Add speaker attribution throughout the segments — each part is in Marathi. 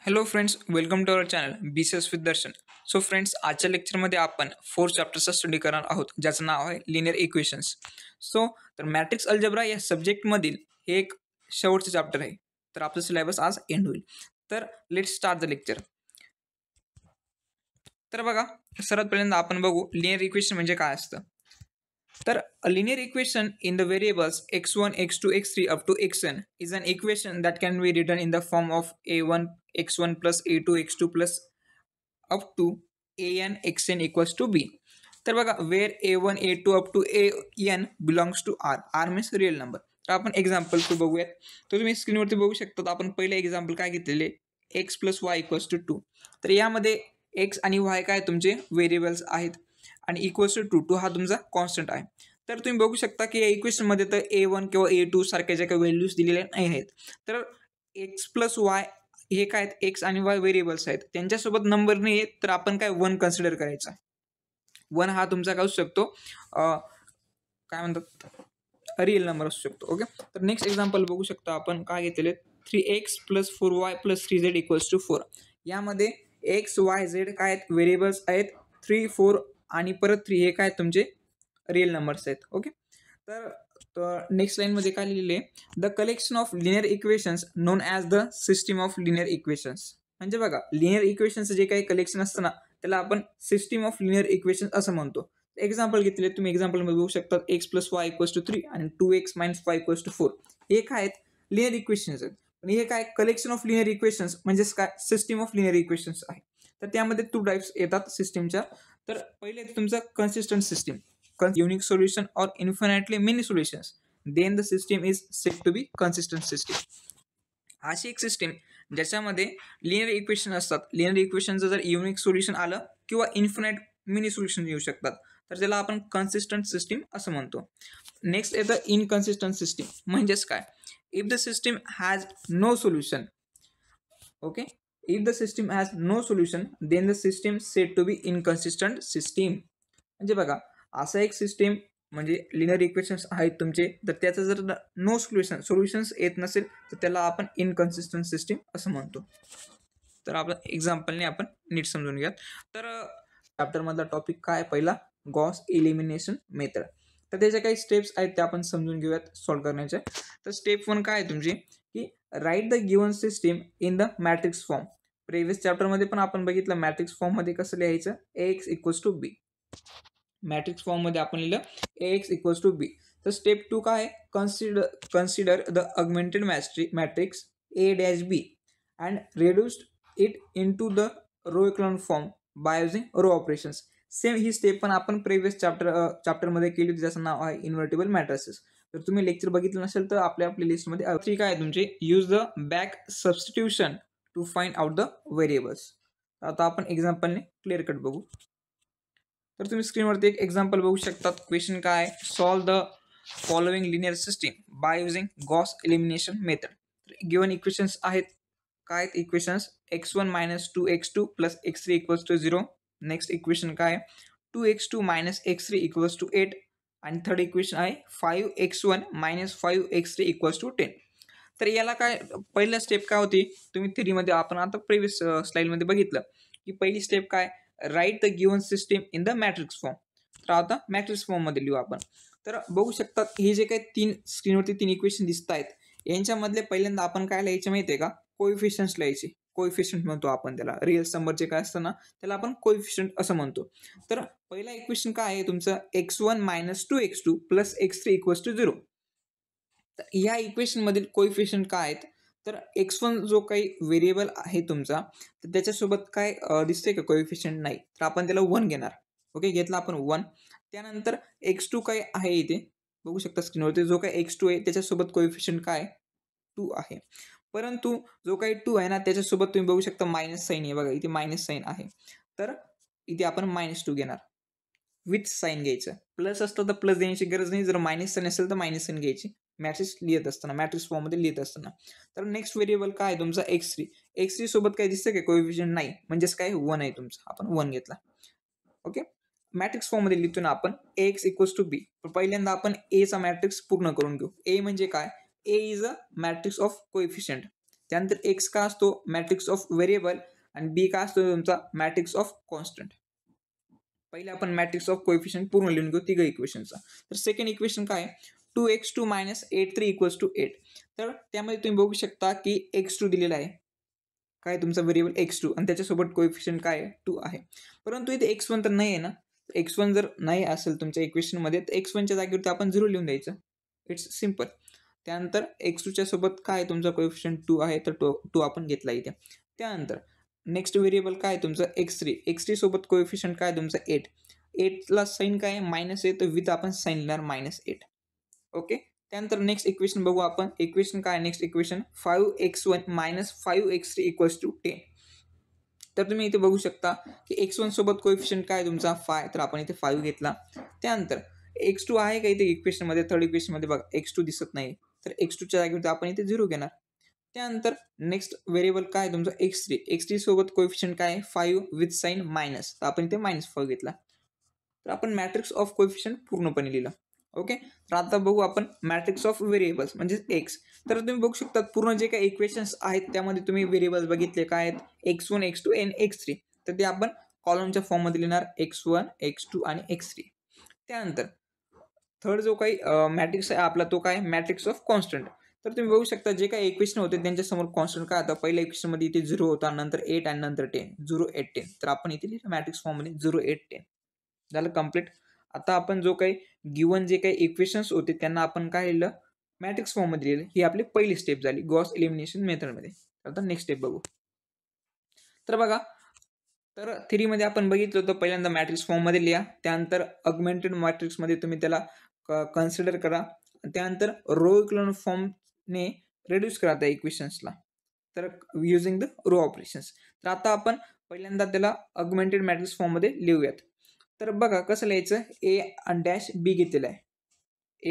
Speaker 1: Hello friends, welcome to our channel BCS with Darshan. So friends, आजच्या लेक्चरमध्ये आपण 4 चॅप्टरचा स्टडी करणार आहोत, ज्याचं नाव आहे लिनियर इक्वेशन्स. तर मॅट्रिक्स अल्जेब्रा या सब्जेक्टमधील हे एक शेवटचं चॅप्टर आहे. तर आपलं सिलेबस आज एंड होईल. तर लेट्स स्टार्ट द लेक्चर. तर बघा, सर्वात पहिल्यांदा आपण बघू लिनियर इक्वेशन म्हणजे काय असतं. तर a linear equation in the variables x1, x2, x3 up to xn is an equation that can be written in the form of a1 x1 plus a2 x2 plus up to an xn equals to b. तर बघा, where a1 a2 up to an belongs to r means real number. तर आपण एक्झाम्पल टू बघूयात. तर तुम्ही स्क्रीनवरती बघू शकता. तर आपण पहिले एक्झाम्पल काय घेतलेले, x plus y equals to 2. तर यामध्ये x आणि y काय तुमचे व्हेरिएबल्स आहेत आणि इक्वल्स टू 2 हा तुमचा कॉन्स्टंट आहे. तर तुम्ही बघू शकता की या इक्वेशनमध्ये तर a1 किंवा a2 सारख्या ज्या काही व्हॅल्यूज दिलेल्या नाही आहेत. तर x प्लस वाय हे काय आहेत, एक्स आणि वाय व्हेरिएबल्स आहेत, त्यांच्यासोबत नंबर नाही आहेत, तर आपण काय 1 कन्सिडर करायचा. 1 हा तुमचा काय असू शकतो, काय म्हणतात, रिअल नंबर असू शकतो. ओके, तर नेक्स्ट एक्झाम्पल बघू शकता आपण काय घेतलेले, 3x plus 4y plus 3z equals to 4. यामध्ये एक्स वाय झेड काय आहेत, व्हेरिएबल्स आहेत. 3, 4 आणि परत 3 हे काय तुमचे रिअल नंबर्स आहेत. ओके, तर नेक्स्ट लाईनमध्ये काय लिहिलेले, the collection of linear equations non as the system of linear equations. म्हणजे बघा, लिनियर इक्वेशन्स जे काही कलेक्शन असतं ना, त्याला आपण सिस्टीम ऑफ लिनियर इक्वेशन्स असं म्हणतो. एक्झाम्पल घेतले तुम्ही, एक्झाम्पलमध्ये बघू शकता x plus y equals to 3 आणि 2x minus Y equals to 4. हे काय आहेत, लिनियर इक्वेशन्स आहेत. आणि हे काय, कलेक्शन ऑफ लिनियर इक्वेशन्स म्हणजेच काय, सिस्टीम ऑफ लिनियर इक्वेशन्स आहे. तर त्यामध्ये 2 टाइप्स येतात सिस्टीमच्या. तर पहिले तुमचं कन्सिस्टंट सिस्टीम, युनिक सोल्युशन और infinitely many solutions, then the system is set to be consistent system. अशी एक सिस्टीम ज्याच्यामध्ये लिनियर इक्वेशन असतात. लिनियर इक्वेशनचं जर युनिक सोल्युशन आलं किंवा इन्फिनाइट मिनी सोल्युशन येऊ शकतात, तर त्याला आपण कन्सिस्टंट सिस्टीम असं म्हणतो. नेक्स्ट येतं इनकन्सिस्टंट सिस्टीम. म्हणजेच काय, if the system has no solution. Okay, if the system has no solution then the system set to be inconsistent system. म्हणजे बघा, असं एक सिस्टीम म्हणजे लिनियर इक्वेशन्स आहेत तुमचे, तर त्याचं जर नो सोल्युशन्स येत नसेल, तर त्याला आपण इनकन्सिस्टंट सिस्टीम असं म्हणतो. तर आपलं एक्झाम्पलने आपण नीट समजून घ्या. तर चॅप्टरमधला टॉपिक काय, पहिला गॉस एलिमिनेशन मेथड. तर त्याच्या काही स्टेप्स आहेत त्या आपण समजून घेऊयात सॉल्व्ह करण्याच्या. तर स्टेप 1 काय आहे तुमची, की write the given system in the matrix form. Previous चॅप्टरमध्ये पण आपण बघितलं मॅट्रिक्स फॉर्ममध्ये कसं लिहायचं, ax equals to b. Matrix फॉर्ममध्ये आपण लिहिलं ax इक्वल्स टू बी. तर स्टेप 2 काय आहे, consider the augmented matrix a dash b and reduced it into the row equivalent form by using row operations. Same ही स्टेप पण आपण प्रिव्हियस चॅप्टरमध्ये केली होती, ज्याचं नाव आहे इन्व्हर्टिबल मॅट्रिसेस. तर तुम्ही लेक्चर बघितलं नसेल तर आपल्या लिस्टमध्ये ठीक आहे तुमचे, use the back substitution to find out the variables. आता आपण एक्झाम्पलने क्लिअर कट बघू. तर तुम्ही स्क्रीनवरती एक एक्झाम्पल बघू शकतात. क्वेश्चन काय आहे, solve the following linear system by using Gauss elimination method. Given equations आहेत, काय आहेत equations, x1 minus 2x2 plus x3 equals to 0. Next equation काय आहे, 2x2 minus x3 equals to 8. आणि थर्ड इक्वेशन आहे 5x1 minus 5x3 equals to 10. तर याला काय, पहिला स्टेप काय होती, तुम्ही थेरीमध्ये आपण आता प्रिव्हियस स्लाइडमध्ये बघितलं की पहिली स्टेप काय, right the given system in the matrix form. तर आता मॅट्रिक्स फॉर्ममध्ये लिहू आपण. तर बघू शकता हे जे काही स्क्रीनवरती 3 इक्वेशन दिसत आहेत, यांच्यामधले पहिल्यांदा आपण काय लिहायचे माहिती आहे का, कोइफिशियंट्स लिहायचे. कोइफिशियंट म्हणतो आपण त्याला, रिअल नंबर जे काय असतं ना, त्याला आपण कोइफिशियंट असं म्हणतो. तर पहिला इक्वेशन काय आहे तुमचं, x1 minus 2x2 plus x3 equals to 0. तर या इक्वेशन मधील कोइफिशियंट काय आहेत, तर x1 जो काही व्हेरिएबल आहे तुमचा, तर त्याच्यासोबत काय दिसतंय का कोइफिशियंट, नाही, तर आपण त्याला 1 घेणार. ओके, घेतला आपण 1. त्यानंतर x2 काय आहे, इथे बघू शकता स्क्रीनवरती, जो काही x2 आहे त्याच्यासोबत कोइफिशियंट काय 2 आहे. परंतु जो काही 2 आहे ना, त्याच्यासोबत तुम्ही बघू शकता मायनस साईन आहे, बघा इथे मायनस साईन आहे. तर इथे आपण -2 घेणार, विथ साईन घ्यायचं. प्लस असतं तर प्लस देण्याची गरज नाही, जर मायनस साईन असेल तर मायनस साईन घ्यायची मॅट्रिक्स लिहित असताना, मॅट्रिक्स फॉर्ममध्ये लिहित असताना. तर नेक्स्ट व्हेरिएबल काय आहे तुमचा, x3 सोबत काय दिसतं का कोएफिशियंट, नाही, म्हणजेच काय 1 आहे तुमचा, आपण 1 घेतला. ओके, मॅट्रिक्स फॉर्ममध्ये लिहितो ना आपण ax इक्वल्स टू b. पहिल्यांदा आपण a चा मॅट्रिक्स पूर्ण करून घेऊ. a म्हणजे काय, a is a matrix of coefficient. त्यानंतर एक्स का असतो मॅट्रिक्स ऑफ व्हेरिएबल आणि बी का असतो तुमचा मॅट्रिक्स ऑफ कॉन्स्टंट. पहिले आपण मॅट्रिक्स ऑफ कोएफिशियंट पूर्ण लिहून घेऊ तिघ इक्वेशनचा. तर सेकंड इक्वेशन काय 2x2 - 8 3 = 8. तर त्यामध्ये तुम्ही बघू शकता की x2 दिलेला आहे, काय तुमचा व्हेरिएबल x2 आणि त्याच्यासोबत कोएफिशियंट काय आहे 2 आहे. परंतु इथे x1 तर नाही आहे ना. x1 जर नाही असेल तुमच्या इक्वेशनमध्ये तर x1च्या जागेवरती आपण 0 लिहून द्यायचं. It's simple. त्यानंतर x2च्या सोबत काय तुमचा कोएफिशियंट 2 आहे तर 2 आपण घेतला इथे. त्यानंतर नेक्स्ट व्हेरिएबल काय तुमचं x3 सोबत कोएफिशियंट काय तुमचं 8. 8ला साइन काय मायनस आहे तर विथ आपण साइन लिहिणार -8. ओके. त्यानंतर नेक्स्ट इक्वेशन बघू आपण. इक्वेशन काय नेक्स्ट इक्वेशन 5x1 - 5x3 = 10. तर तुम्ही इथे बघू शकता की x1 सोबत कोएफिशियंट काय तुमचा 5 तर आपण इथे 5 घेतला. त्यानंतर x2 आहे का इथे इक्वेशनमध्ये थर्ड इक्वेशनमध्ये बघा x2 दिसत नाही तर x2च्या जागेवरती आपण इथे 0 घेणार. त्यानंतर नेक्स्ट व्हेरिएबल काय तुमचा x3 सोबत कोएफिशियंट काय 5 विथ साइन मायनस तर आपण इथे -5 घेतला. तर आपण मॅट्रिक्स ऑफ कोएफिशियंट पूर्णपणे लिहिलं. ओके. तर आता बघू आपण मॅट्रिक्स ऑफ व्हेरिएबल्स म्हणजे एक्स. तर तुम्ही बघू शकता पूर्ण जे काही इक्वेशन्स आहेत त्यामध्ये तुम्ही व्हेरिएबल्स बघितले काय आहेत x1 x2 आणि x3. तर ते आपण कॉलमच्या फॉर्ममध्ये लिहिणार x1 x2 आणि x3. त्यानंतर थर्ड जो काही मॅट्रिक्स आहे आपला तो काय मॅट्रिक्स ऑफ कॉन्स्टंट. तर तुम्ही बघू शकता जे काही इक्वेशन होते त्यांच्यासमोर कॉन्स्टंट काय होता पहिल्या इक्वेशनमध्ये इथे 0 होता नंतर 8 आणि नंतर 10 0 8 10. तर आपण इथे लिहिलं मॅट्रिक्स फॉर्ममध्ये 0 8 10 झालं कंप्लीट. आता आपण जो काही गिवन जे काही इक्वेशन्स होते त्यांना आपण काय लिहिलं मॅट्रिक्स फॉर्ममध्ये लिहिलं. ही आपली पहिली स्टेप झाली गॉस एलिमिनेशन मेथडमध्ये. आता नेक्स्ट स्टेप बघू. तर बघा तर थ्रीमध्ये आपण बघितलं होतं पहिल्यांदा मॅट्रिक्स फॉर्ममध्ये लिहा. त्यानंतर ऑगमेंटेड मॅट्रिक्समध्ये तुम्ही त्याला कन्सिडर करा. त्यानंतर रो इक्विव्हॅलेंट फॉर्मने रिड्यूस करा त्या इक्वेशन्सला तर युजिंग द रो ऑपरेशन्स. तर आता आपण पहिल्यांदा त्याला ऑगमेंटेड मॅट्रिक्स फॉर्ममध्ये लिहूयात. तर बघा कसं लिहायचं ए आणि डॅश बी घेतलेला आहे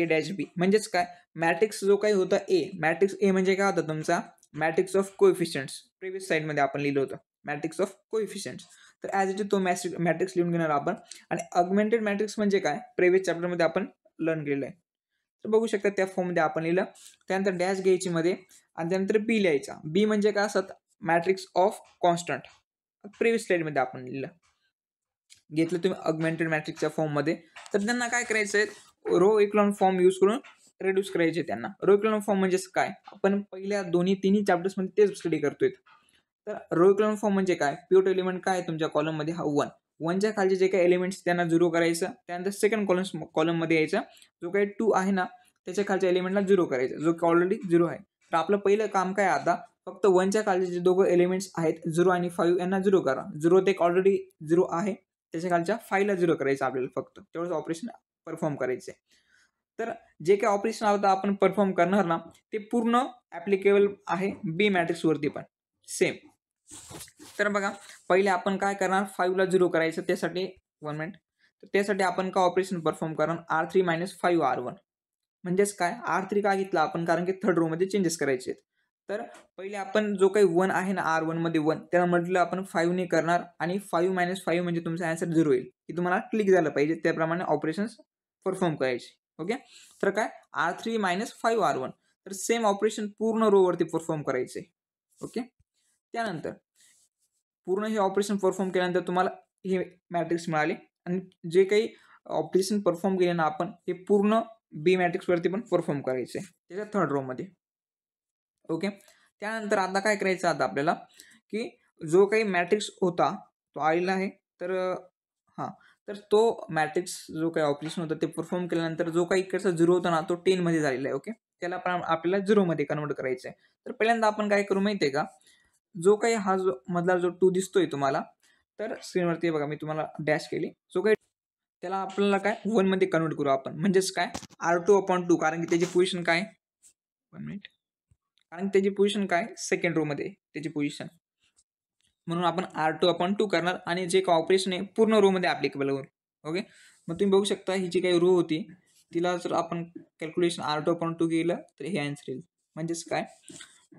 Speaker 1: A' B म्हणजेच काय मॅट्रिक्स जो काही होता मॅट्रिक्स ए म्हणजे काय होता तुमचा मॅट्रिक्स ऑफ कोएफिशियंट्स. प्रिव्हियस साईडमध्ये आपण लिहिलं होतं मॅट्रिक्स ऑफ कोएफिशियंट्स. तर ॲज इट इज तो मॅट्रिक्स लिहून घेणार आपण. आणि ऑगमेंटेड मॅट्रिक्स म्हणजे काय प्रिव्हियस चॅप्टरमध्ये आपण लर्न केलेलं आहे. तर बघू शकता त्या फॉर्ममध्ये आपण लिहिलं. त्यानंतर डॅश घ्यायची मध्ये आणि त्यानंतर बी लिहायचा. बी म्हणजे काय असतात मॅट्रिक्स ऑफ कॉन्स्टंट. प्रिव्हियस स्लाइडमध्ये आपण लिहिलं घेतलं तुम्ही ऑगमेंटेड मॅट्रिक्सच्या फॉर्ममध्ये. तर त्यांना काय करायचं आहे रो इक्विव्हॅलेंट फॉर्म यूज करून रिड्यूस करायचे त्यांना. रो इक्विव्हॅलेंट फॉर्म म्हणजे काय आपण पहिल्या तिन्ही चॅप्टर्समध्ये तेच स्टडी करतोय. तर रो इक्विव्हॅलेंट फॉर्म म्हणजे काय पिव्होट एलिमेंट काय तुमच्या कॉलममध्ये हा 1. 1च्या खालचे जे काही एलिमेंट्स त्यांना 0 करायचं. त्यानंतर सेकंड कॉलममध्ये यायचा जो काही 2 आहे ना त्याच्या खालच्या एलिमेंटला 0 करायचं जो की ऑलरेडी 0 आहे. तर आपलं पहिलं काम काय आता फक्त 1च्या खालचे जे दोघं एलिमेंट्स आहेत 0 आणि 5 यांना 0 करा. 0 ते ऑलरेडी 0 आहे त्याच्या खालच्या 5ला 0 करायचं आपल्याला फक्त तेवढंच ऑपरेशन परफॉर्म करायचं आहे. तर जे काही ऑपरेशन आता आपण परफॉर्म करणार ना ते पूर्ण ॲप्लिकेबल आहे बी मॅट्रिक्सवरती पण सेम. तर बघा पहिले आपण काय करणार 5ला 0 करायचं त्यासाठी 1 मिनिट. तर त्यासाठी आपण काय ऑपरेशन परफॉर्म करणार R3 - 5 R1 म्हणजेच काय R3 का घेतला आपण कारण की थर्ड रो मध्ये चेंजेस करायचे आहेत. तर पहिले आपण जो काही 1 आहे ना R1 मध्ये 1 त्याला म्हटलं आपण 5 ने करणार आणि 5 - 5 म्हणजे तुमचा आन्सर 0 येईल. की तुम्हाला क्लिक झालं पाहिजे त्याप्रमाणे ऑपरेशन्स परफॉर्म करायचे. ओके. तर काय R3 - 5 R1 तर सेम ऑपरेशन पूर्ण रो वरती परफॉर्म करायचे. ओके. त्यानंतर पूर्ण हे ऑपरेशन परफॉर्म केल्यानंतर तुम्हाला हे मॅट्रिक्स मिळाले आणि जे काही ऑपरेशन परफॉर्म केले ना आपण हे पूर्ण बी मॅट्रिक्सवरती पण परफॉर्म करायचे त्याच्या थर्ड रो मध्ये. ओके. त्यानंतर आता काय करायचं आता आपल्याला की जो काही मॅट्रिक्स होता तो आलेला आहे. तर तर तो मॅट्रिक्स जो काही ऑपरेशन होतं ते परफॉर्म केल्यानंतर जो काही इकडचा 0 होता ना तो 10 मध्ये झालेला आहे. ओके. त्याला पण आपल्याला 0 मध्ये कन्वर्ट करायचं आहे. तर पहिल्यांदा आपण काय करू माहिती आहे का जो काही हा जो मधला जो 2 दिसतोय तुम्हाला तर स्क्रीनवरती बघा मी तुम्हाला डॅश केली जो काही त्याला आपल्याला काय 1 मध्ये कन्वर्ट करू आपण म्हणजेच काय R2/2 कारण की त्याची पोझिशन काय 1 मिनिट कारण त्याची पोझिशन काय सेकंड रो मध्ये त्याची पोझिशन म्हणून आपण R2/2 करणार आणि जे काही ऑपरेशन आहे पूर्ण रो मध्ये ॲप्लिकेबल होईल. ओके. मग तुम्ही बघू शकता ही जी काही रो होती तिला जर आपण कॅल्क्युलेशन R2/2 केलं तर हे आन्सर येईल. म्हणजेच काय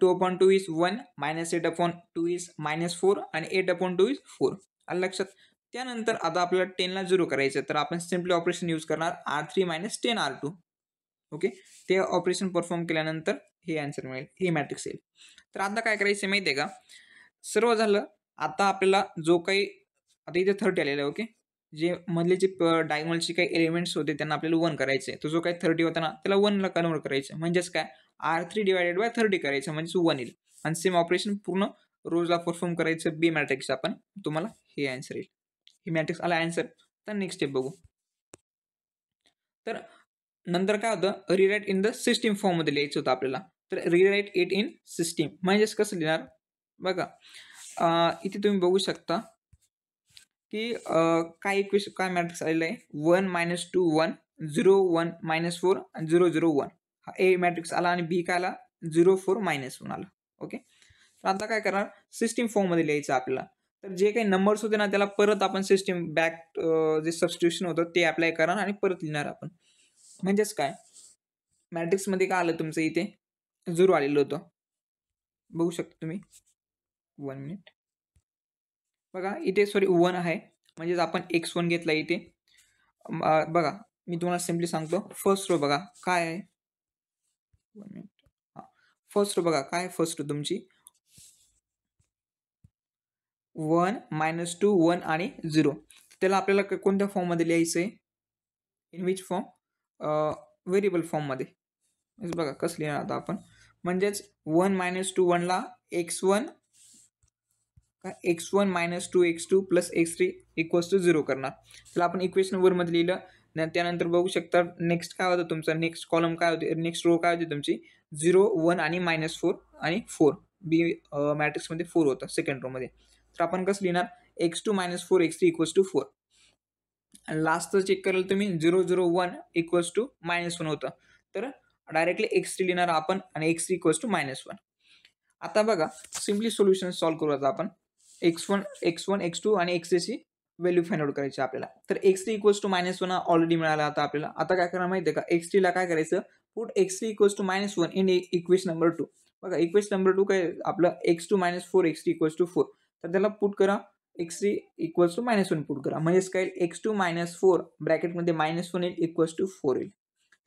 Speaker 1: 2/2 is 1 -8/2 is -4 आणि 8/2 is 4. आलं लक्षात. त्यानंतर आता आपल्याला 10ला 0 करायचं तर आपण सिम्पली ऑपरेशन यूज करणार R3 - 10 R2. ओके. ते ऑपरेशन परफॉर्म केल्यानंतर हे आन्सर मिळेल, हे मॅट्रिक्स येईल. तर आता काय करायचं माहिती आहे का, सर्व झालं. आता आपल्याला जो काही आता इथे 30 आलेलं आहे. ओके, जे मधले जे डायगोनलचे काही एलिमेंट्स होते त्यांना आपल्याला 1 करायचे. तो जो काही 30 होता ना त्याला 1 ला कन्व्हर्ट करायचं. म्हणजेच काय, R3 डिवायडेड बाय 30 करायचं म्हणजेच 1 येईल. आणि सेम ऑपरेशन पूर्ण रोजला परफॉर्म करायचं बी मॅट्रिक्स आपण. तुम्हाला हे आन्सर येईल. हे मॅट्रिक्स आला आन्सर. तर नेक्स्ट स्टेप बघू. तर नंतर काय होतं, रिराईट इन द सिस्टीम फॉर्ममध्ये लिहायचं होतं आपल्याला. तर रिराईट इट इन सिस्टीम म्हणजेच कसं लिहिणार बघा. इथे तुम्ही बघू शकता की काय इक्वेशन काय मॅट्रिक्स आलेलं आहे. 1 - 2 1 0 1 -4 आणि 0 0 1 हा ए मॅट्रिक्स आला आणि बी काय आला 0 4 -1 आला. ओके, तर आता काय करणार, सिस्टीम फॉर्ममध्ये लिहायचं आपल्याला. तर जे काही नंबर्स होते ना त्याला परत आपण सिस्टीम बॅक जे सबस्टिट्यूशन होतं ते अप्लाय करणार आणि परत लिहिणार आपण. म्हणजेच काय, मॅट्रिक्समध्ये काय आलं तुमचं इथे 0 आलेलं होतं. बघू शकता तुम्ही. 1 मिनिट बघा इथे सॉरी 1 आहे म्हणजेच आपण x1 घेतला इथे. बघा मी तुम्हाला सिम्पली सांगतो. फर्स्ट रो बघा काय आहे. 1 मिनिट. हां, फर्स्ट रो बघा काय, फर्स्ट रो तुमची 1 - 2 1 आणि 0. त्याला आपल्याला कोणत्या फॉर्ममध्ये लिहायचं आहे, इन विच फॉर्म, व्हेरिएबल फॉर्ममध्ये. बघा कसं लिहिणार आता आपण. म्हणजेच 1 - 2 1 ला x1 -2 x2 plus x3 equals to 0 करणार. त्याला आपण इक्वेशन वरमध्ये लिहिलं. त्यानंतर बघू शकता नेक्स्ट काय होतं तुमचं, नेक्स्ट कॉलम काय होते, नेक्स्ट रो काय होती तुमची 0 1 आणि -4 आणि 4 बी मॅट्रिक्समध्ये 4 होतं सेकंड रोमध्ये. तर आपण कसं लिहिणार, x2 - 4 x3 इक्वल्स टू 4 आणि लास्टचं चेक कराल तुम्ही 0 0 1 इक्वल्स टू -1 होतं. तर डायरेक्टली x3 लिहिणार आपण आणि x3 इक्वल्स टू -1. आता बघा सिम्पली सोल्युशन सॉल्व्ह करू आता आपण. x1 x2 आणि x3 ची व्हॅल्यू फाइंड आउट करायची आपल्याला. तर x3 इक्वल्स टू -1 ऑलरेडी मिळाला आता आपल्याला. आता काय करणार माहिती आहे का, x3 ला काय करायचं, put x3 equals to -1 in equation number 2. बघा इक्वेशन नंबर 2 काय आपलं x2 - 4 x3 इक्वल्स टू 4. तर त्याला पुट करा x3 इक्वल्स टू -1 पुट करा. म्हणजेच काय x2 - 4 ब्रॅकेटमध्ये -1 येईल इक्वल्स टू 4 येईल.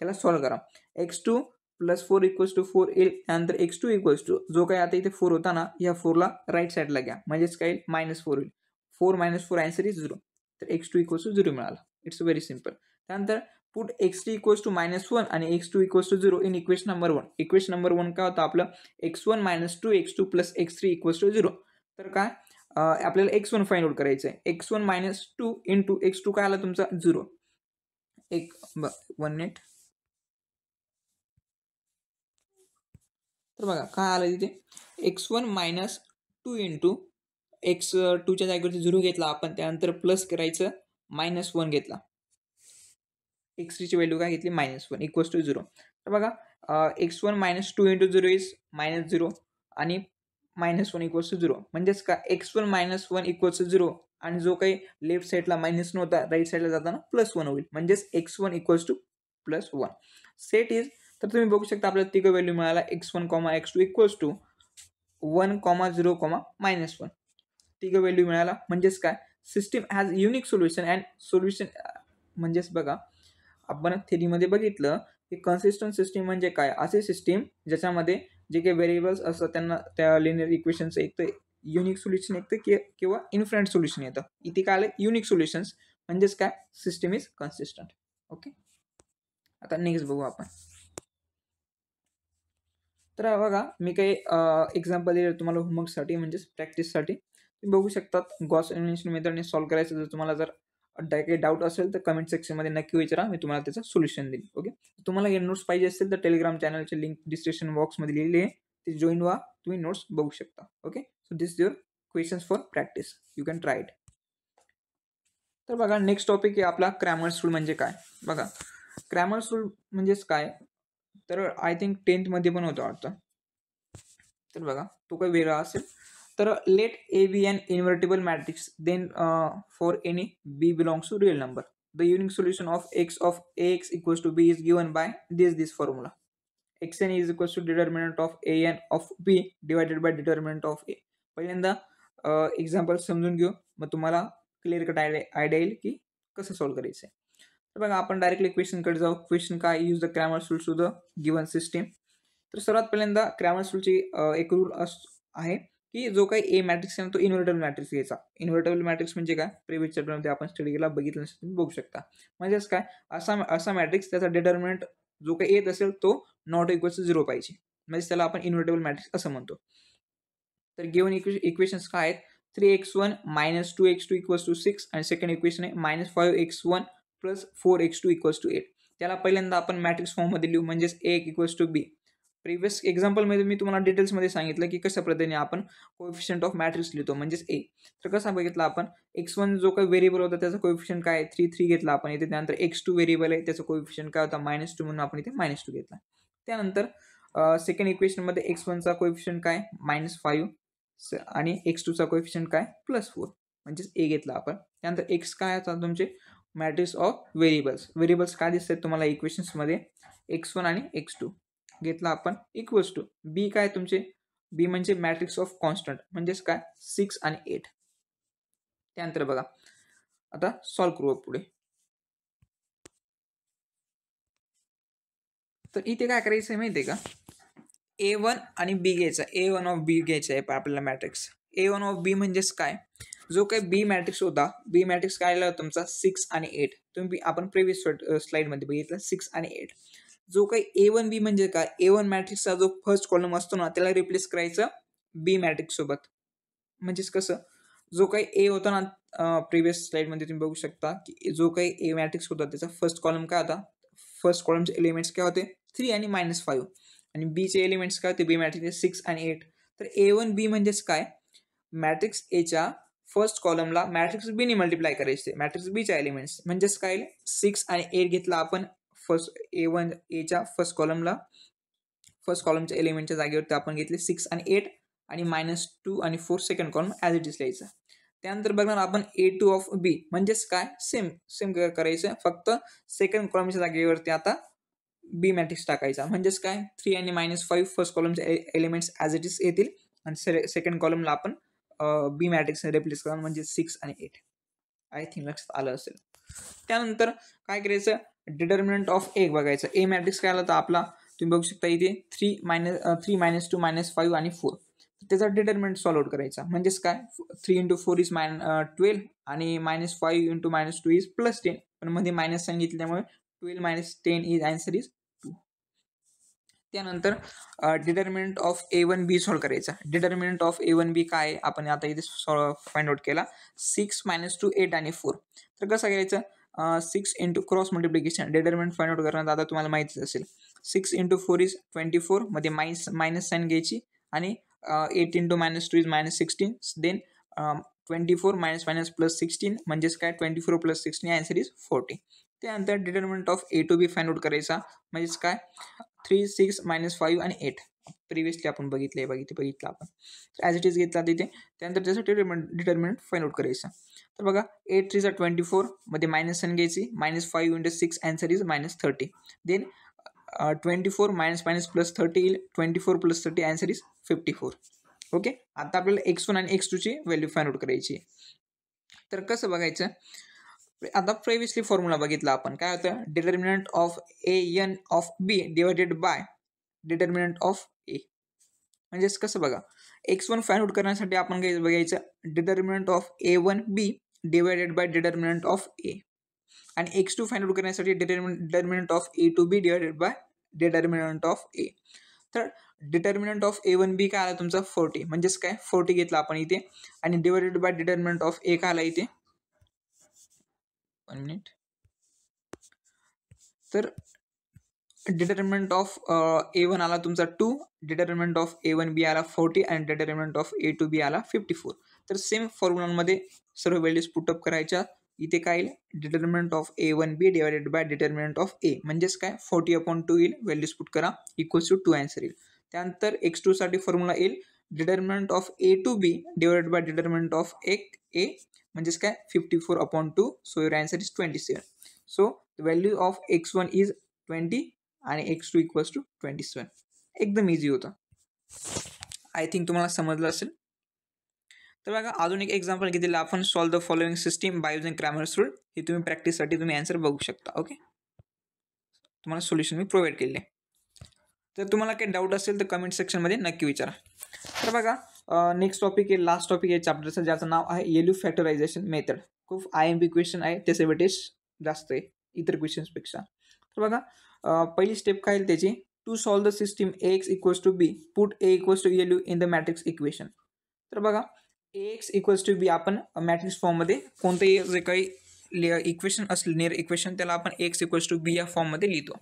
Speaker 1: त्याला सॉल्व्ह करा. x2 प्लस 4 इक्वल्स टू 4 येईल. त्यानंतर x2 इक्वल्स टू जो काही आता इथे 4 होता ना, या 4ला राईट साईडला घ्या. म्हणजेच काय -4 येईल. 4 - 4 आन्सर इज 0. तर x2 इक्वल्स टू 0 मिळाला. It's very simple. त्यानंतर पुट x3 इक्वल्स टू -1 आणि x2 equals to 0 in equation number 1. Equation number 1 काय होतं आपलं, x1 - 2 x2 plus x3 equals to 0. तर काय आपल्याला x1 फाइंड आउट करायचं आहे. x1 - 2 इंटू x2 काय आला तुमचा 0. 1 मिनिट. तर बघा काय आलं तिथे, x1 - 2 इंटू x2च्या जागेवरती 0 घेतला आपण. त्यानंतर प्लस करायचं -1 घेतला. x3ची व्हॅल्यू काय घेतली -1 इक्वल्स टू 0. तर बघा x1 - 2 इंटू 0 इज -0 आणि -1 इक्वल्स टू 0. म्हणजेच का x1 - 1 इक्वल्स टू 0 आणि जो काही लेफ्ट साईडला मायनस नव्हता राईट साईडला जाताना +1 होईल. म्हणजेच x1 equals to +1. Set is, तर तुम्ही बघू शकता आपल्याला तिघं व्हॅल्यू मिळाला x1, x2 इक्वल्स टू 1, 0, -1. तिघं व्हॅल्यू मिळाला. म्हणजेच काय, system has unique solution and solution. म्हणजेच बघा आपण थेरीमध्ये बघितलं की कन्सिस्टंट सिस्टीम म्हणजे काय, असे सिस्टीम ज्याच्यामध्ये जे काही व्हेरिएबल्स असतात त्यांना त्या लिनियर इक्वेशनचं एक तर युनिक सोल्युशन येतं किंवा इन्फिनिट सोल्युशन येतं. इथे काय आलं युनिक सोल्युशन्स. म्हणजेच काय, सिस्टीम इज कन्सिस्टंट. ओके, आता नेक्स्ट बघू आपण. तर बघा मी काही एक्झाम्पल दिले तुम्हाला होमवर्कसाठी म्हणजेच प्रॅक्टिससाठी. तुम्ही बघू शकतात गॉस एलिमिनेशन मेथडने सॉल्व्ह करायचं. जर तुम्हाला जर काही डाऊट असेल तर कमेंट सेक्शनमध्ये नक्की विचारा, मी तुम्हाला त्याचं सोल्युशन देईल. ओके, तुम्हाला हे नोट्स पाहिजे असेल तर टेलिग्राम चॅनलची लिंक डिस्क्रिप्शन बॉक्समध्ये लिहिली आहे, ते जॉईन व्हा, तुम्ही नोट्स बघू शकता. Okay, so this is your questions for practice, you can try it. तर बघा नेक्स्ट टॉपिक आहे आपला क्रॅमर्स रूल म्हणजे काय. बघा क्रॅमर्स रूल म्हणजेच काय, तर आय थिंक 10th मध्ये पण होतं वाटतं. तर बघा तो काही वेगळा असेल. तर let a be an invertible matrix then for any b belongs to real number. The unique solution of x of ax equals to b is given by this formula. xn is equals to determinant of an of b divided by determinant of a. पहिल्यांदा एक्झाम्पल समजून घेऊ, मग तुम्हाला क्लिअर कट आयडिया येईल की कसं सॉल्व्ह करायचं आहे. तर बघा आपण डायरेक्टली क्वेश्चनकडे जाऊ. क्वेश्चन काय, use the Cramer's rule to the given system. तर सर्वात पहिल्यांदा क्रॅमर्स रूलची एक रूल आहे की जो काही ए मॅट्रिक्स आहे तो इन्व्हर्टेबल मॅट्रिक्स घ्यायचा. इन्व्हर्टेबल मॅट्रिक्स म्हणजे काय, प्रिव्हियस चॅप्टरमध्ये आपण स्टडी केला, बघितलं नसेल तुम्ही बघू शकता. म्हणजेच काय, असा मॅट्रिक्स त्याचा डिटर्मिनंट जो काही येत असेल तो नॉट इक्वल टू 0 पाहिजे, म्हणजे त्याला आपण इन्व्हर्टेबल मॅट्रिक्स असं म्हणतो. तर गिव्हन इक्वेशन्स काय आहेत, 3x1 - 2x2 = 6 आणि सेकंड इक्वेशन आहे -5x1 + 4x2 = 8. त्याला पहिल्यांदा आपण मॅट्रिक्स फॉर्ममध्ये लिहू, म्हणजेच A = B. प्रिव्हियस एक्झाम्पलमध्ये मी तुम्हाला डिटेल्समध्ये सांगितलं की कशा पद्धतीने आपण कोएफिशियंट ऑफ मॅट्रिक्स लिहितो, म्हणजेच A. तर कसा बघितला आपण, x1 जो काही व्हेरिएबल होता त्याचा कोएफिशियंट काय आहे, 3 घेतला आपण इथे. त्यानंतर x2 व्हेरिएबल आहे, त्याचा कोएफिशियंट काय होता, -2, म्हणून आपण इथे -2 घेतला. त्यानंतर सेकंड इक्वेशनमध्ये x1चा कोएफिशियंट काय, -5 आणि x2 चा कोएफिशियंट काय, +4, म्हणजेच A घेतला आपण. त्यानंतर x काय होता तुमचे, मॅट्रिक्स ऑफ व्हेरिएबल्स काय दिसतात तुम्हाला इक्वेशन्समध्ये, x1 आणि x2 घेतला आपण, इक्वल्स टू B काय तुमचे, B म्हणजे मॅट्रिक्स ऑफ कॉन्स्टंट, म्हणजेच काय 6 आणि 8. त्यानंतर बघा आता सॉल्व्ह करू पुढे. तर इथे काय करायचं आहे माहिती आहे का, A1 आणि B घ्यायचा, A1 ऑफ B घ्यायचा आहे आपल्याला मॅट्रिक्स. A1 ऑफ B म्हणजेच काय, जो काही B मॅट्रिक्स होता, B मॅट्रिक्स काय आला तुमचा 6 आणि 8. तुम्ही आपण प्रिव्हियस स्लाइडमध्ये बघितलं 6 आणि 8. जो काही A1B म्हणजे काय, A1 मॅट्रिक्सचा जो फर्स्ट कॉलम असतो ना त्याला रिप्लेस करायचं B मॅट्रिक्स सोबत. म्हणजेच कसं, जो काही A होता ना प्रिव्हियस स्लाइडमध्ये तुम्ही बघू शकता की जो काही A मॅट्रिक्स होता त्याचा फर्स्ट कॉलम काय होता, फर्स्ट कॉलमचे एलिमेंट्स काय होते, 3 आणि -5, आणि B चे एलिमेंट्स काय होते, B मॅट्रिक्स 6 आणि 8. तर A1B म्हणजेच काय, मॅट्रिक्स Aच्या फर्स्ट कॉलमला मॅट्रिक्स B ने मल्टिप्लाय करायचे, मॅट्रिक्स B च्या एलिमेंट्स, म्हणजेच काय 6 आणि 8 घेतला आपण फर्स्ट A1 Aच्या फर्स्ट कॉलमच्या एलिमेंटच्या जागेवरती आपण घेतले 6 आणि 8, आणि -2 आणि 4 second column as it is लिहायचा. त्यानंतर बघणार आपण A2 ऑफ B म्हणजेच काय, सेम करायचं, फक्त सेकंड कॉलमच्या जागेवरती आता B मॅट्रिक्स टाकायचा, म्हणजेच काय 3 आणि -5 फर्स्ट कॉलमचे एलिमेंट्स ॲज इट इज येतील, आणि सेकंड कॉलमला आपण B मॅट्रिक्स रिप्लेस करा, म्हणजे 6 आणि 8. आय थिंक लक्षात आलं असेल. त्यानंतर काय करायचं, डिटर्मिनंट ऑफ A बघायचं. A मॅट्रिक्स काय आला तर आपला तुम्ही बघू शकता इथे 3 -2 -5 आणि 4. त्याचा डिटर्मिनंट सॉल्व आउट करायचा, म्हणजेच काय 3 × 4 = 12 आणि -5 × -2 = +10, पण मध्ये मायनस साइन घेतली त्यामुळे 12 - 10 इज आन्सर इज 2. त्यानंतर डिटर्मिनंट ऑफ A1B सॉल्व करायचा. डिटर्मिनंट ऑफ A1B काय आहे आपण आता इथे फाइंड आउट केला, 6 - 2 8 आणि 4. तर कसं घ्यायचं, 6 × cross multiplication, determinant find out करण्यात आता तुम्हाला माहितीच असेल, 6 × 4 = 24, मध्ये मायनस साइन घ्यायची, आणि 8 × -2 = -16, देन 24 -16, म्हणजेच काय 24 + 16 आन्सर इज 40. त्यानंतर determinant of A2B find out करायचा, म्हणजेच काय 3 6 -5 आणि 8. प्रिव्हियसली आपण बघितलं आपण ॲज इट इज घेतला तिथे. त्यानंतर त्यासाठी डिटर्मिनंट फाइंड आउट करायचा. तर बघा 8 3 = 24, मध्ये मायनस साइन घ्यायची, -5 × 6 आन्सर इज -30, देन 24 -+30 येईल, 24 + 30 आन्सर इज 54. ओके, आता आपल्याला x1 आणि x2 ची व्हॅल्यू फाइंड आउट करायची. तर कसं बघायचं, आता प्रिव्हियसली फॉर्म्युला बघितला आपण, काय होतं, determinant of A(n) of B divided by determinant of A. म्हणजेच कसं बघा, x1 फाइंड आउट करण्यासाठी आपण काय बघायचं, determinant of A1B divided by determinant of A, आणि x2 फाइंड आउट करण्यासाठी determinant of A2B divided by determinant of A. तर डिटर्मिनंट ऑफ A1B काय आला तुमचा 40, म्हणजेच काय 40 घेतला आपण इथे, आणि divided by determinant of A काय आला इथे, 1 मिनिट. तर डिटर्मिनंट ऑफ A1 आला तुमचा 2, डिटर्मिनंट ऑफ A1B आला 40, आणि डिटर्मिनंट ऑफ A2B आला 54. तर सेम फॉर्म्युलामध्ये सर्व व्हॅल्यूज पुटअप करायच्या. इथे काय येईल, determinant of A1B divided by determinant of A, म्हणजेच काय 40/2 येईल, व्हॅल्यूज पुट करा, इक्वल्स टू 2 आन्सर येईल. त्यानंतर x2 साठी फॉर्म्युला येईल, determinant of A2B divided by determinant of A, म्हणजेच काय 54/2, so your answer is 27. So the value of x1 is 20 आणि x2 इक्वल्स टू 27. एकदम इझी होतं. आय थिंक तुम्हाला समजलं असेल. तर बघा अजून एक एक्झाम्पल घेतलेलं आपण, solve the following system by using Cramer's rule. हे तुम्ही प्रॅक्टिससाठी तुम्ही आन्सर बघू शकता. ओके, तुम्हाला सोल्युशन मी प्रोव्हाइड केले. जर तुम्हाला काही डाऊट असेल तर कमेंट सेक्शनमध्ये नक्की विचारा. तर बघा नेक्स्ट टॉपिक आहे, लास्ट टॉपिक आहे चॅप्टरचं, ज्याचं नाव आहे एल्यू फॅक्टरायझेशन मेथड. खूप IMP क्वेश्चन आहे, त्याचे वेटेज जास्त आहे इतर क्वेश्चन्सपेक्षा. तर बघा पहिली स्टेप काय आहे त्याची, to solve the system AX equals to b, put A equals to LU in the matrix equation. तर बघा AX इक्वल्स टू बी आपण मॅट्रिक्स फॉर्ममध्ये कोणतंही जे काही इक्वेशन असलं लिनियर इक्वेशन, त्याला आपण AX इक्वल्स टू बी या फॉर्ममध्ये लिहितो.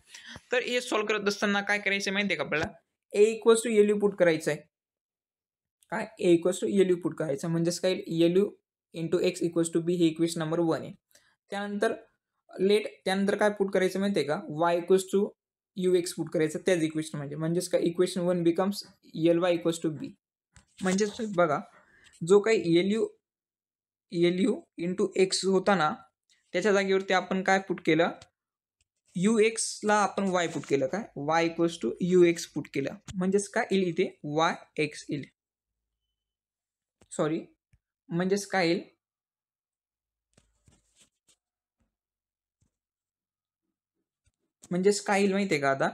Speaker 1: तर हे सॉल्व करत असताना काय करायचं माहिती आहे का आपल्याला, A इक्वल्स टू एल्यू पुट करायचं आहे. काय A इक्वल्स टू एल्यू पुट करायचं म्हणजेच काय, एल्यू इंटू एक्स इक्वल्स टू बी हे इक्वेशन नंबर 1 आहे. त्यानंतर काय पुट करायचं माहिती आहे का, y equals to UX put करायचं त्याच इक्वेशन म्हणजेच काय, equation 1 becomes LY equals to B. म्हणजेच बघा जो काही एल्यू इंटू एक्स होता ना, त्याच्या जागेवरती आपण काय पुट केलं, UXला आपण y पुट केलं. काय y equals to UX put केलं म्हणजेच काय येईल इथे YX येईल. सॉरी, म्हणजेच काय येईल, माहिती आहे का, आता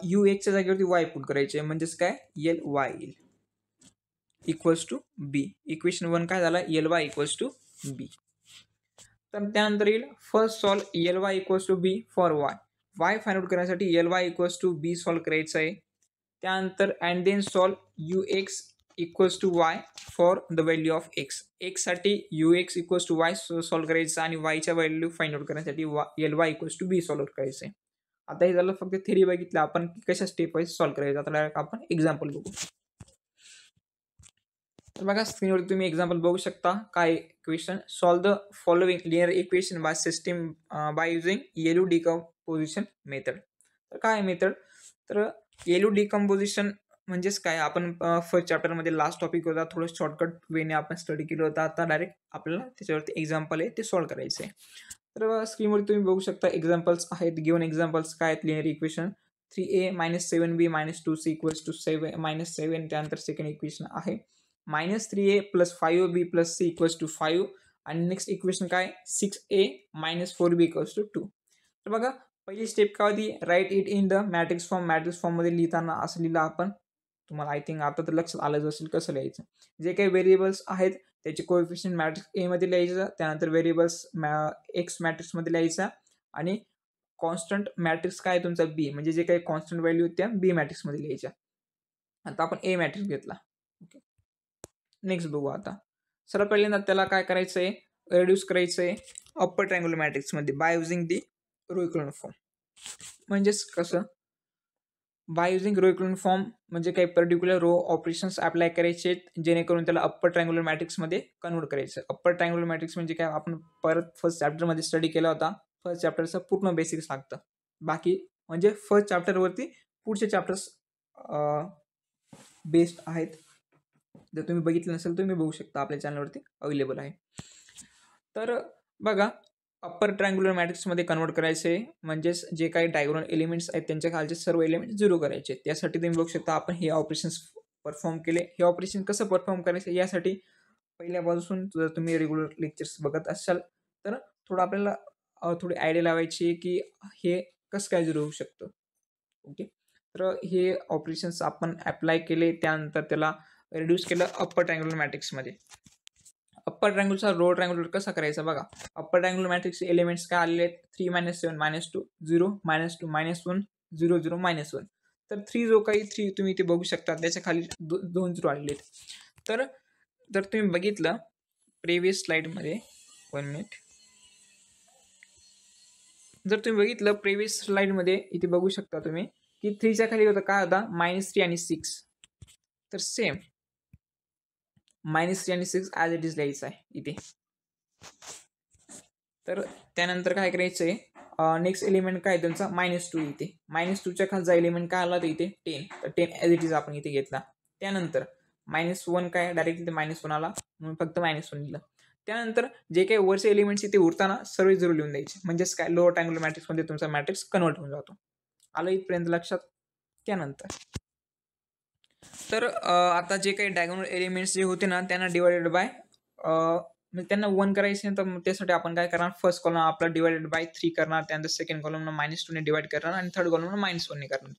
Speaker 1: UXच्या जागेवरती y पुट करायचे म्हणजेच काय LY येईल इक्वल्स टू बी. इक्वेशन 1 काय झाला, LY इक्वल्स टू बी. तर त्यानंतर येईल first solve LY equals to b for y. y find out करण्यासाठी LY equals to b solve करायचं आहे. त्यानंतर and then solve UX equals to y for the value of x. साठी UX equals to y solve करायचं आणि yच्या व्हॅल्यू फाइंड आउट करण्यासाठी LY equals to b solve करायचं आहे. आता हे झालं फक्त थेरी बघितलं आपण कशा स्टेप वाईज सॉल्व करायचं. आता डायरेक्ट आपण एक्झाम्पल बघू. तर बघा स्क्रीनवर तुम्ही एक्झाम्पल बघू शकता. काय question, solve the following linear equation by system by using LU decomposition method. तर काय मेथड, तर एल्यू डिकम्पोजिशन म्हणजेच काय, आपण फर्स्ट चॅप्टरमध्ये लास्ट टॉपिक होता, थोडं शॉर्टकट वेने आपण स्टडी केलं होतं. आता डायरेक्ट आपल्याला त्याच्यावरती एक्झाम्पल आहे ते सॉल्व करायचं आहे. तर स्क्रीनवर तुम्ही बघू शकता एक्झाम्पल्स आहेत. गिवन एक्झाम्पल्स काय आहेत, linear equation 3a - 7b - 2c equals to 7 त्यानंतर सेकंड इक्वेशन आहे -3a + 5b + c equals to 5 आणि नेक्स्ट इक्वेशन काय 6a - 4b इक्वल्स टू 2. तर बघा पहिली स्टेप काय होती, write it in the matrix फॉर्ममध्ये लिहिताना असं लिहिलं आपण. तुम्हाला आय थिंक आता तर लक्षात आलंच असेल कसं लिहायचं. जे काही व्हेरिएबल्स आहेत त्याचे कोएफिशियंट मॅट्रिक्स A मध्ये लिहायचं, त्यानंतर व्हेरिएबल्स X मॅट्रिक्समध्ये लिहायचा आणि कॉन्स्टंट मॅट्रिक्स काय तुमचा B, म्हणजे जे काही कॉन्स्टंट व्हॅल्यू त्या B मॅट्रिक्समध्ये लिहायच्या. आता आपण A मॅट्रिक्स घेतला. ओके, नेक्स्ट बघू. आता सर्वात पहिल्यांदा त्याला काय करायचं आहे, रिड्यूस करायचं आहे अप्पर ट्रायंग्युलर मॅट्रिक्समध्ये by using the row equivalent form. म्हणजेच कसं, by using row equivalent form म्हणजे काही पर्टिक्युलर रो ऑपरेशन्स अप्लाय करायचे जेणेकरून त्याला अप्पर ट्रायंग्युलर मॅट्रिक्समध्ये कन्वर्ट करायचं. अप्पर ट्रायंग्युलर मॅट्रिक्स म्हणजे काय, आपण परत फर्स्ट चॅप्टरमध्ये स्टडी केला होता. फर्स्ट चॅप्टरचं पूर्ण बेसिक्स लागतं. बाकी म्हणजे फर्स्ट चॅप्टरवरती पुढचे चॅप्टर्स बेस्ड आहेत. जर तुम्ही बघितलं नसेल तुम्ही बघू शकता, आपल्या चॅनलवरती अवेलेबल आहे. तर बघा अप्पर ट्रायंग्युलर मॅट्रिक्समध्ये कन्वर्ट करायचे म्हणजेच जे काही डायगोनल एलिमेंट्स आहेत त्यांच्या खालचे सर्व एलिमेंट 0 करायचे. त्यासाठी तुम्ही बघू शकता आपण हे ऑपरेशन्स परफॉर्म केले. हे ऑपरेशन कसं परफॉर्म करायचं यासाठी पहिल्यापासून जर तुम्ही रेग्युलर लेक्चर्स बघत असाल तर थोडं आपल्याला थोडी आयडिया लावायची की हे कसं काय 0 होऊ शकतं. ओके, तर हे ऑपरेशन्स आपण अप्लाय केले, त्यानंतर त्याला रिड्यूस केलं अप्पर ट्रायंग्युलर मॅट्रिक्समध्ये. अप्पर ट्रायंगलचा रो ट्रायंगुलर कसा करायचा बघा. अप्पर ट्रायंगुलर मॅट्रिक्सचे एलिमेंट्स काय आलेले आहेत, 3 - 7 - 2 0 - 2 -1 0 0 -1. तर 3 जो काही 3 तुम्ही इथे बघू शकता त्याच्या खाली 2 0 आलेले आहेत. तर जर तुम्ही बघितलं प्रिव्हियस स्लाइडमध्ये, 1 मिनिट, जर तुम्ही बघितलं प्रिव्हियस स्लाइडमध्ये इथे बघू शकता तुम्ही की 3च्या खाली होता काय होता -3 आणि 6. तर सेम -3 आणि 6 ॲज इट इज लिहायचं आहे इथे. तर त्यानंतर काय करायचं आहे, नेक्स्ट एलिमेंट काय त्यांचा -2 इथे. -2च्या खालचा एलिमेंट काय आला तर इथे 10. तर 10 ॲज इट इज आपण इथे घेतला. त्यानंतर -1 काय डायरेक्ट इथे -1 आला म्हणून फक्त -1 लिहिलं. त्यानंतर जे काही वरचे एलिमेंट्स इथे उरताना सर्व 0 लिहून द्यायचे म्हणजेच काय लोअर ट्रायंग्युलर मॅट्रिक्समध्ये तुमचा मॅट्रिक्स कन्वर्ट होऊन जातो. आलं इथपर्यंत लक्षात. त्यानंतर तर आता जे काही डायगोनल एलिमेंट्स जे होते ना त्यांना डिवायडेड बाय म्हणजे त्यांना 1 करायचे, तर त्यासाठी आपण काय करणार, फर्स्ट कॉलम आपला डिवायडेड बाय 3 करणार, त्यानंतर सेकंड कॉलमला -2 ने डिवाइड करणार आणि थर्ड कॉलमला -1 ने करणार.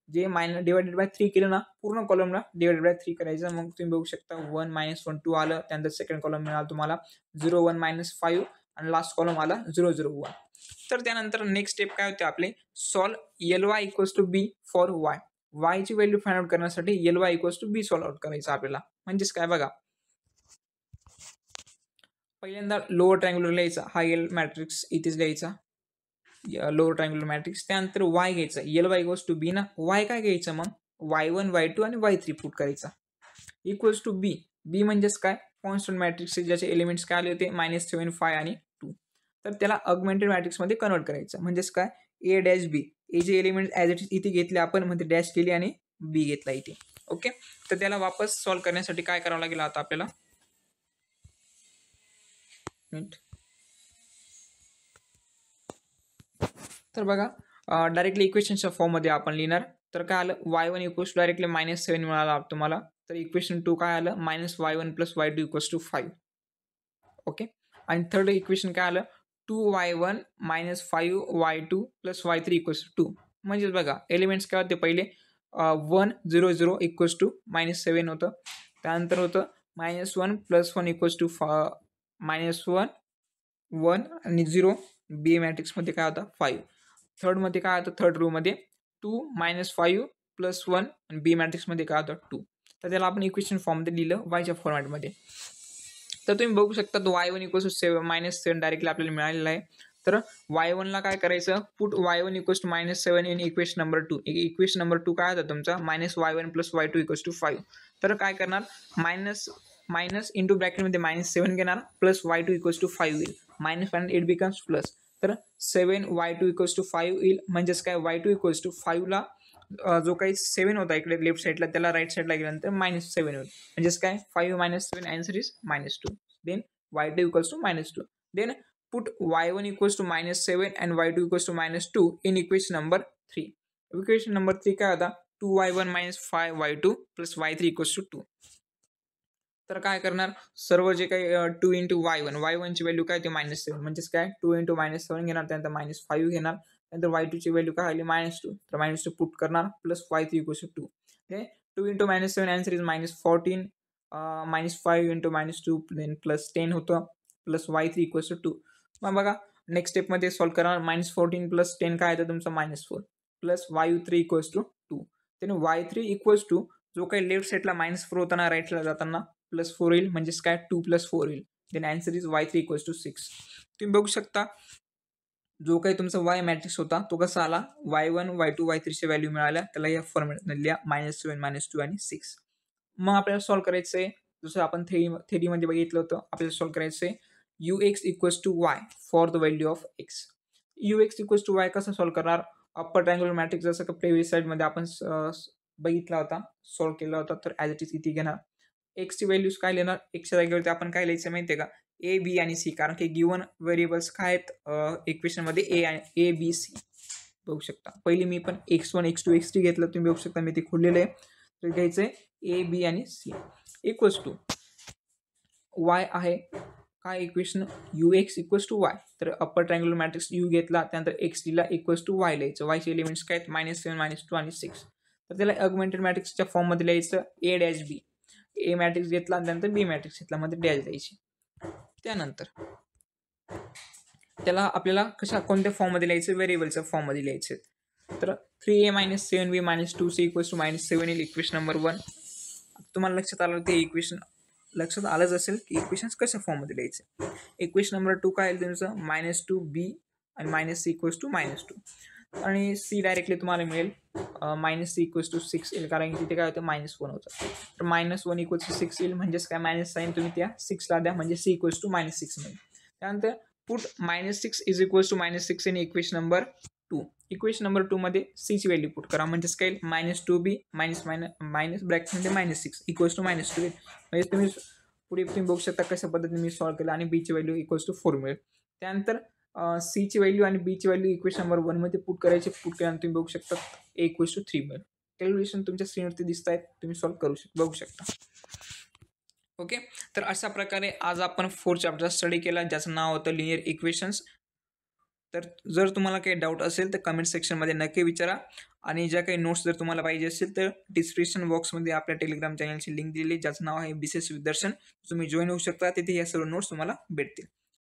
Speaker 1: जे डिवायडेड बाय 3 केलं ना, पूर्ण कॉलमला डिवायडेड बाय 3 करायचं. मग तुम्ही बघू शकता 1 - 1 2 आलं. त्यानंतर सेकंड कॉलम मिळाला तुम्हाला 0 1 -5 आणि लास्ट कॉलम आला 0 0 1. तर त्यानंतर नेक्स्ट स्टेप काय होते आपले, solve ly = b for y ची व्हॅल्यू फाइंड आउट करण्यासाठी ly = b सॉल्व आउट करायचं आपल्याला. म्हणजेच काय बघा, पहिल्यांदा लोअर ट्रायंग्युलर लिहायचा, हा एल मॅट्रिक्स इथेच लिहायचा, लोअर ट्रायंग्युलर मॅट्रिक्स. त्यानंतर y घ्यायचा, ly = b ना, y काय घ्यायचं मग, y1 y2 आणि y3 पुट करायचा इक्वल्स टू b. b म्हणजेच काय, कॉन्स्टंट मॅट्रिक्स ज्याचे एलिमेंट्स काय आले होते -7 5 आणि 2. तर त्याला ऑगमेंटेड मॅट्रिक्स मध्ये कन्वर्ट करायचं. म्हणजेच काय, a डॅश b, ए जे एलिमेंट ॲज इट इज इथे घेतले आपण, म्हणजे डॅश केली आणि b घेतला इथे. ओके, तर त्याला वापस सॉल्व करण्यासाठी काय करावं लागेल आता आपल्याला, तर बघा डायरेक्टली इक्वेशनच्या फॉर्ममध्ये आपण लिहिणार. तर काय आलं, y1 = डायरेक्टली -7 मिळाला तुम्हाला. तर इक्वेशन 2 काय आलं, -y1 + y2 = 5. ओके, आणि थर्ड इक्वेशन काय आलं, 2y1 - 5y2 + y3 = 2. म्हणजेच बघा एलिमेंट्स काय होते पहिले, 1 0 0 = -7 होतं. त्यानंतर होतं -1 + 1 -1 1 आणि 0. बी मॅट्रिक्समध्ये काय होता 5. थर्डमध्ये काय होतं, थर्ड रोमध्ये 2 - 5 + 1 आणि बी मॅट्रिक्समध्ये काय होतं 2. तर त्याला आपण इक्वेशन फॉर्ममध्ये लिहिलं वायच्या फॉर्मॅटमध्ये. तर तुम्ही बघू शकता y1 = -7 डायरेक्टली आपल्याला मिळालेलं आहे. तर y1 ला काय करायचं, put y1 = -7 in equation number 2. Equation number 2 काय होता तुमचा, -y1 + y2 = 5. तर काय करणार, मायनस इंटू ब्रॅकेटमध्ये -7 घेणार, प्लस y2 = 5 येईल. -5 इट बिकम्स प्लस. तर 7 y2 = 5 येईल. म्हणजेच काय, y2 = 5 ला जो काही 7 होता इकडे लेफ्ट साईडला, त्याला राईट साईडला गेल्यानंतर -7 होईल. म्हणजेच काय, 5 - 7 answer is -2. Then y2 = -2. Then put y1 = -7 and y2 = -2 in equation number 3. Equation number 3 काय होता, 2y1 - 5y2 + y3 = 2. तर काय करणार, सर्व जे काही 2 × y1 ची व्हॅल्यू काय ते -7. म्हणजेच काय, 2 × -7 घेणार, त्यानंतर -5 घेणार, त्यानंतर y2 ची व्हॅल्यू काय आली -2. तर -2 पुट करणार, plus y3 = 2. 2 × -7 answer is -14. -5 × -2 then +10 होतं, प्लस y3 = 2. मग बघा नेक्स्ट स्टेपमध्ये सॉल्व करणार, -14 + 10 काय येतं तुमचं -4, प्लस y3 = 2. त्याने y3 = जो काही लेफ्ट साईडला -4 होता ना, राईटला जाताना +4 येईल. म्हणजेच काय, 2 + 4 येईल. Then answer is y3 = 6. तुम्ही बघू शकता जो काही तुमचा y मॅट्रिक्स होता तो कसा आला, y1 y2 y3 ची व्हॅल्यू मिळाल्या, त्याला या फॉर्मॅटमध्ये लिहा, -7 -2 आणि 6. मग आपल्याला सॉल्व करायचं आहे, जसं आपण थेरीमध्ये बघितलं होतं, आपल्याला सॉल्व करायचं आहे ux = y for the value of x. ux = y कसं सॉल्व करणार, अप्पर ट्रायंग्युलर मॅट्रिक्स जसं का प्रिव्हियस साईडमध्ये आपण बघितला होता, सॉल्व केला होता. तर ॲज इट इज इथे घेणार, एक्सची व्हॅल्यूज काय लिहिणार, एक्सच्या जागेवरती आपण काय लिहायचं माहिती आहे का, ए बी आणि सी. कारण की गिवन व्हेरिएबल्स काय आहेत इक्वेशनमध्ये, ए बी सी. बघू शकता पहिली मी पण x1 x2 x3 घेतलं, तुम्ही बघू शकता मी ते खोललेलं आहे. तर घ्यायचं आहे ए बी आणि सी इक्वल्स टू y आहे काय इक्वेशन, ux = y. तर अप्पर ट्रायंग्युलर मॅट्रिक्स u घेतला, त्यानंतर x लिहिला इक्वल्स टू y लिहायचं. y चे एलिमेंट्स काय आहेत -7 -2 आणि 6. तर त्याला ऑगमेंटेड मॅट्रिक्सच्या फॉर्ममध्ये लिहायचं, a dash b. A matrix घेतला, त्यानंतर बी मॅट्रिक्स घेतला, मध्ये डॅश द्यायची. त्यानंतर त्याला आपल्याला कोणत्या फॉर्ममध्ये लिहायचं, व्हेरिएबलच्या फॉर्ममध्ये लिहायचं. तर 3a - 7b - 2c = -7 येईल इक्वेशन नंबर 1. तुम्हाला लक्षात आलं, ते इक्वेशन लक्षात आलंच असेल की इक्वेशन्स कशा फॉर्ममध्ये लिहायचे. इक्वेशन नंबर 2 काय आहे तुमचं, -2b आणि -c = -2. आणि c डायरेक्टली तुम्हाला मिळेल -c = 6 येईल, कारण की तिथे काय होतं -1 होतं. तर -1 = 6 येईल. म्हणजेच काय, मायनस साईन तुम्ही त्या 6ला द्या, म्हणजे c = -6 मिळेल. त्यानंतर put -6 = -6 in equation number 2. Equation number 2 मध्ये c ची व्हॅल्यू पुट करा. म्हणजेच काय, -2b मायनस ब्रॅकेटमध्ये -6 = -2 येईल. म्हणजे तुम्ही पुढे तुम्ही बघू शकता कशा पद्धतीने मी सॉल्व केलं, आणि b ची व्हॅल्यू = 4 मिळेल. त्यानंतर c ची व्हॅल्यू आणि b ची व्हॅल्यू इक्वेशन नंबर 1 मध्ये पुट करायची. पुट केल्यानंतर तुम्ही बघू शकता a = 3 मिळेल. कॅल्क्युलेशन तुमच्या स्क्रीनवरती दिसत आहेत, तुम्ही सॉल्व बघू शकता. ओके, तर अशा प्रकारे आज आपण 4 चॅप्टरचा स्टडी केला, ज्याचं नाव होतं लिनियर इक्वेशन्स. तर जर तुम्हाला काही डाऊट असेल तर कमेंट सेक्शनमध्ये नक्की विचारा. आणि ज्या काही नोट्स जर तुम्हाला पाहिजे असेल तर डिस्क्रिप्शन बॉक्समध्ये आपल्या टेलिग्राम चॅनलची लिंक दिलेली ज्याचं नाव आहे BCS विथ दर्शन. तुम्ही जॉईन होऊ शकता, तिथे या सर्व नोट्स तुम्हाला भेटतील.